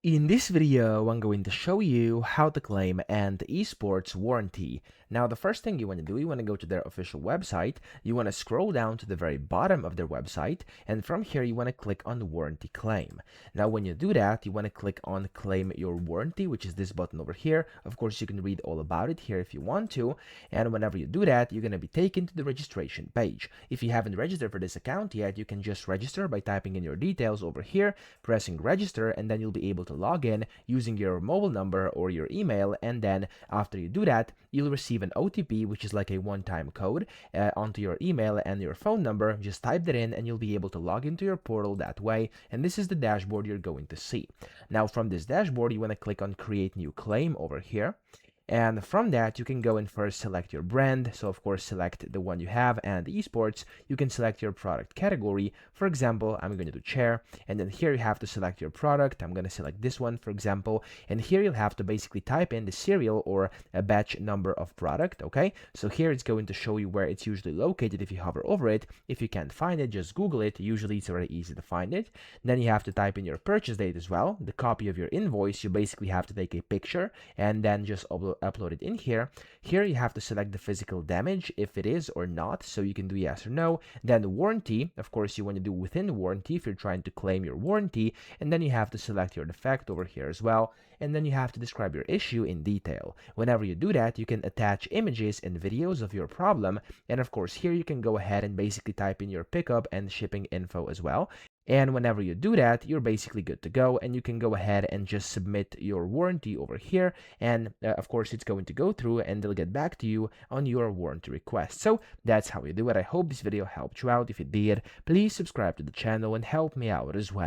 In this video, I'm going to show you how to claim ANT Esports warranty. Now, the first thing you want to do, you want to go to their official website. You want to scroll down to the very bottom of their website, and from here, you want to click on the warranty claim. Now, when you do that, you want to click on claim your warranty, which is this button over here. Of course, you can read all about it here if you want to. And whenever you do that, you're going to be taken to the registration page. If you haven't registered for this account yet, you can just register by typing in your details over here, pressing register, and then you'll be able to log in using your mobile number or your email. And then after you do that, you'll receive an OTP, which is like a one-time code onto your email and your phone number. Just type that in and you'll be able to log into your portal that way. And this is the dashboard you're going to see. Now from this dashboard, you want to click on create new claim over here. And from that, you can go and first select your brand. So of course, select the one you have and esports. You can select your product category. For example, I'm going to do chair. And then here you have to select your product. I'm going to select this one, for example. And here you'll have to basically type in the serial or a batch number of product. Okay. So here it's going to show you where it's usually located if you hover over it. If you can't find it, just Google it. Usually it's very easy to find it. Then you have to type in your purchase date as well. The copy of your invoice, you basically have to take a picture and then just upload it in here. Here you have to select the physical damage, if it is or not, so you can do yes or no. Then the warranty, of course you want to do within the warranty if you're trying to claim your warranty, and then you have to select your defect over here as well, and then you have to describe your issue in detail. Whenever you do that, you can attach images and videos of your problem, and of course here you can go ahead and basically type in your pickup and shipping info as well. And whenever you do that, you're basically good to go, and you can go ahead and just submit your warranty over here. And of course, it's going to go through and they'll get back to you on your warranty request. So that's how you do it. I hope this video helped you out. If it did, please subscribe to the channel and help me out as well.